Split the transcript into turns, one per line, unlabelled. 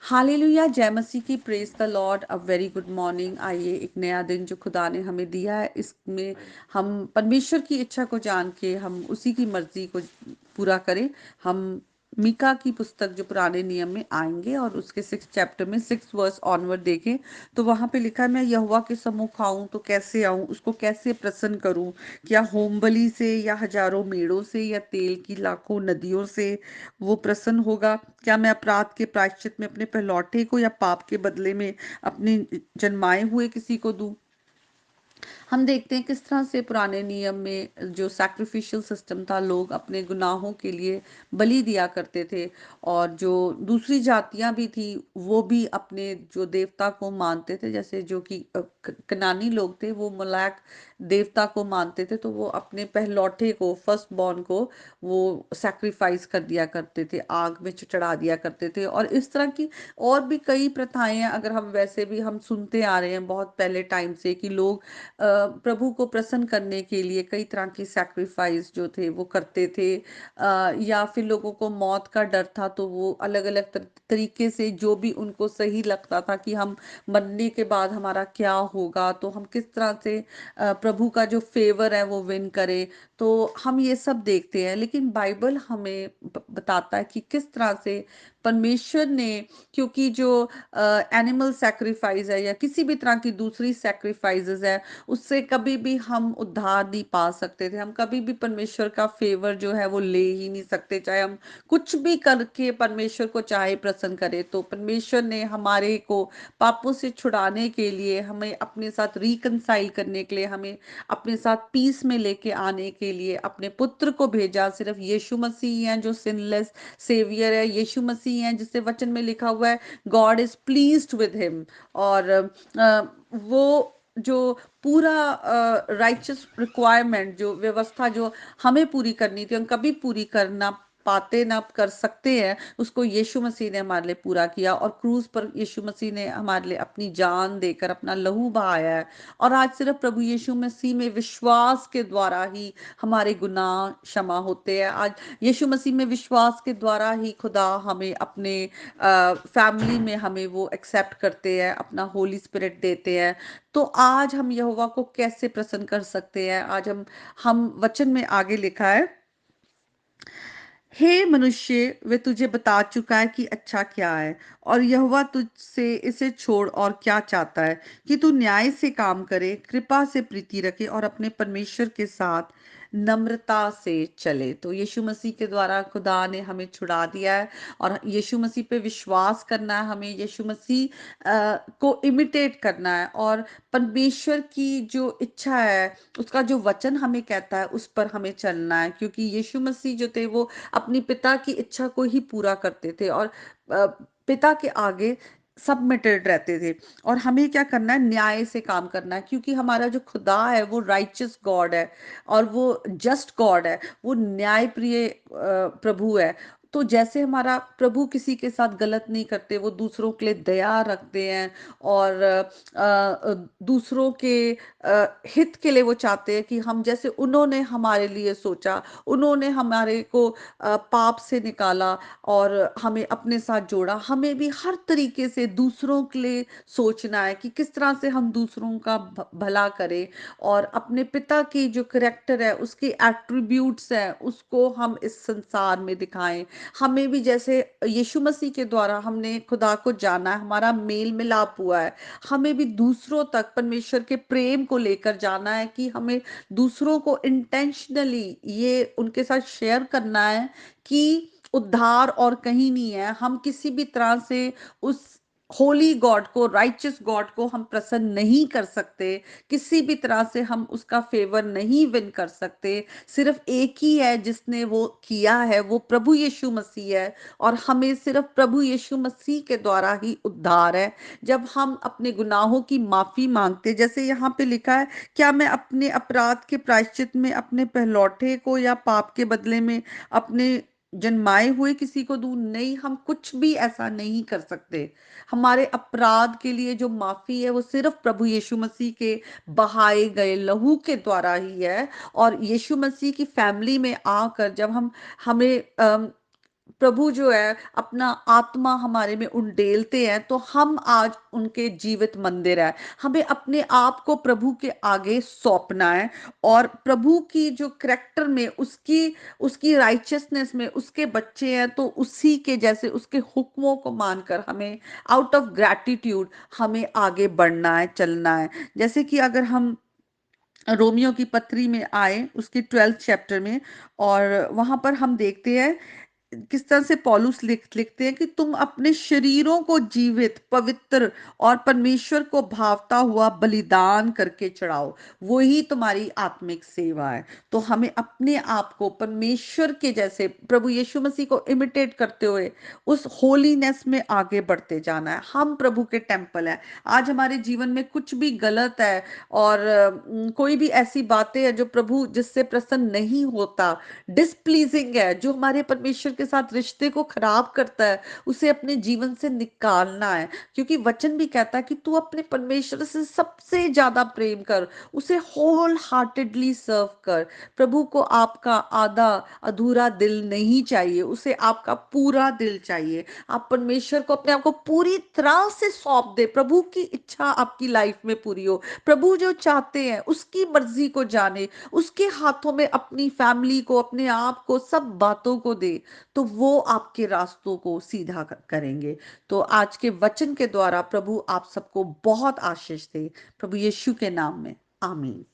Hallelujah, जय मसीह की, praise the Lord. A very good morning. आइए, एक नया दिन जो खुदा ने हमें दिया है, इसमें हम परमेश्वर की इच्छा को जान के हम उसी की मर्जी को पूरा करें। हम मीका की पुस्तक जो पुराने नियम में आएंगे और उसके 6 चैप्टर में 6 वर्स ऑनवर्ड देखें तो वहां पे लिखा है, मैं यहोवा के सम्मुख आऊं तो कैसे आऊं, उसको कैसे प्रसन्न करूं। क्या होम बलि से या हजारों मेढ़ों से या तेल की लाखों नदियों से वो प्रसन्न होगा। क्या मैं अपराध के प्रायश्चित में अपने पहलौठे को या पाप के बदले में अपने जन्माए हुए किसी को दूं। हम देखते हैं किस तरह से पुराने नियम में जो सैक्रिफिशियल सिस्टम था, लोग अपने गुनाहों के लिए बलि दिया करते थे। और जो दूसरी जातियां भी थी, वो भी अपने जो देवता को मानते थे, जैसे जो कि कनानी लोग थे, वो मोलैक देवता को मानते थे, तो वो अपने पहलौठे को, फर्स्ट बॉर्न को वो सैक्रिफाइस कर दिया करते थे, आग में चढ़ा दिया करते थे। और इस तरह की और भी कई प्रथाएं हैं। अगर हम वैसे भी हम सुनते आ रहे हैं बहुत पहले टाइम से कि लोग प्रभु को प्रसन्न करने के लिए कई तरह की सैक्रिफाइस जो थे वो करते थे। या फिर लोगों को मौत का डर था, तो वो अलग अलग तरीके से जो भी उनको सही लगता था कि हम मरने के बाद हमारा क्या होगा, तो हम किस तरह से प्रभु का जो फेवर है वो विन करें। तो हम ये सब देखते हैं, लेकिन बाइबल हमें बताता है कि किस तरह से परमेश्वर ने, क्योंकि जो एनिमल सैक्रिफाइस है या किसी भी तरह की दूसरी सैक्रिफाइसेस है, उससे कभी भी हम उद्धार नहीं पा सकते थे। हम कभी भी परमेश्वर का फेवर जो है वो ले ही नहीं सकते, चाहे हम कुछ भी करके परमेश्वर को चाहे प्रसन्न करें। तो परमेश्वर ने हमारे को पापों से छुड़ाने के लिए, हमें अपने साथ रिकंसाइल करने के लिए, हमें अपने साथ पीस में लेके आने के लिए अपने पुत्र को भेजा। सिर्फ यीशु मसीह हैं जो सिनलेस सेवियर है, यीशु मसीह हैं जिससे वचन में लिखा हुआ है God is pleased with him. और वो जो पूरा राइचस रिक्वायरमेंट, जो व्यवस्था जो हमें पूरी करनी थी, हम कभी पूरी करना पाते ना कर सकते हैं, उसको यीशु मसीह ने हमारे लिए पूरा किया। और क्रूज पर यीशु मसीह ने हमारे लिए अपनी जान देकर अपना लहू बहाया है। और आज सिर्फ प्रभु यीशु मसीह में विश्वास के द्वारा ही हमारे गुनाह क्षमा होते हैं। आज यीशु मसीह में विश्वास के द्वारा ही खुदा हमें अपने फैमिली में हमें वो एक्सेप्ट करते हैं, अपना होली स्पिरिट देते हैं। तो आज हम यहोवा को कैसे प्रसन्न कर सकते हैं? आज हम वचन में आगे लिखा है, हे मनुष्य, वे तुझे बता चुका है कि अच्छा क्या है, और यहोवा तुझसे इसे छोड़ और क्या चाहता है कि तू न्याय से काम करे, कृपा से प्रीति रखे और अपने परमेश्वर के साथ नम्रता से चले। तो यीशु मसीह के द्वारा खुदा ने हमें छुड़ा दिया है, और यीशु मसीह पे विश्वास करना है, हमें यीशु मसीह को इमिटेट करना है। और परमेश्वर की जो इच्छा है, उसका जो वचन हमें कहता है, उस पर हमें चलना है। क्योंकि यीशु मसीह जो थे वो अपनी पिता की इच्छा को ही पूरा करते थे, और पिता के आगे सबमिटेड रहते थे। और हमें क्या करना है? न्याय से काम करना है, क्योंकि हमारा जो खुदा है वो राइचियस गॉड है, और वो जस्ट गॉड है, वो न्याय प्रिय प्रभु है। तो जैसे हमारा प्रभु किसी के साथ गलत नहीं करते, वो दूसरों के लिए दया रखते हैं, और दूसरों के हित के लिए वो चाहते हैं कि हम, जैसे उन्होंने हमारे लिए सोचा, उन्होंने हमारे को पाप से निकाला और हमें अपने साथ जोड़ा, हमें भी हर तरीके से दूसरों के लिए सोचना है कि किस तरह से हम दूसरों का भला करें, और अपने पिता की जो करेक्टर है, उसके एट्रीब्यूट्स हैं, उसको हम इस संसार में दिखाएं। हमें भी जैसे यीशु मसीह के द्वारा हमने खुदा को जाना है, हमारा मेल मिलाप हुआ है, हमें भी दूसरों तक परमेश्वर के प्रेम को लेकर जाना है, कि हमें दूसरों को इंटेंशनली ये उनके साथ शेयर करना है कि उद्धार और कहीं नहीं है। हम किसी भी तरह से उस होली गॉड को, राइचियस गॉड को हम प्रसन्न नहीं कर सकते, किसी भी तरह से हम उसका फेवर नहीं विन कर सकते। सिर्फ एक ही है जिसने वो किया है, वो प्रभु यीशु मसीह है, और हमें सिर्फ प्रभु यीशु मसीह के द्वारा ही उद्धार है। जब हम अपने गुनाहों की माफी मांगते, जैसे यहाँ पे लिखा है, क्या मैं अपने अपराध के प्रायश्चित में अपने पहलौठे को या पाप के बदले में अपने जन्माए हुए किसी को दूं? नहीं, हम कुछ भी ऐसा नहीं कर सकते। हमारे अपराध के लिए जो माफी है वो सिर्फ प्रभु यीशु मसीह के बहाए गए लहू के द्वारा ही है। और यीशु मसीह की फैमिली में आकर जब हम हमें प्रभु जो है अपना आत्मा हमारे में उंडेलते हैं, तो हम आज उनके जीवित मंदिर है। हमें अपने आप को प्रभु के आगे सौंपना है, और प्रभु की जो करैक्टर में, उसकी उसकी राइचियसनेस में उसके बच्चे हैं, तो उसी के जैसे उसके हुक्मों को मानकर हमें आउट ऑफ ग्रैटिट्यूड हमें आगे बढ़ना है, चलना है। जैसे कि अगर हम रोमियो की पत्री में आए, उसके 12th चैप्टर में, और वहां पर हम देखते हैं किस तरह से पौलुस लिखते हैं कि तुम अपने शरीरों को जीवित, पवित्र और परमेश्वर को भावता हुआ बलिदान करके चढ़ाओ, वही तुम्हारी आत्मिक सेवा है। तो हमें अपने आप को परमेश्वर के जैसे, प्रभु यीशु मसीह को इमिटेट करते हुए उस होलीनेस में आगे बढ़ते जाना है। हम प्रभु के टेम्पल है। आज हमारे जीवन में कुछ भी गलत है, और कोई भी ऐसी बातें हैं जो प्रभु जिससे प्रसन्न नहीं होता, डिसप्लीजिंग है, जो हमारे परमेश्वर के साथ रिश्ते को खराब करता है, उसे अपने जीवन से निकालना है। क्योंकि वचन भी कहता है कि तू अपने परमेश्वर से सबसे ज्यादा प्रेम कर, उसे होल हार्टेडली सर्व कर। प्रभु को आपका आधा अधूरा दिल नहीं चाहिए, उसे आपका पूरा दिल चाहिए। आप परमेश्वर को अपने आप को पूरी तरह से सौंप दे, प्रभु की इच्छा आपकी लाइफ में पूरी हो। प्रभु जो चाहते हैं उसकी मर्जी को जाने, उसके हाथों में अपनी फैमिली को, अपने आप को, सब बातों को दे, तो वो आपके रास्तों को सीधा करेंगे। तो आज के वचन के द्वारा प्रभु आप सबको बहुत आशीष दे, प्रभु यीशु के नाम में, आमीन।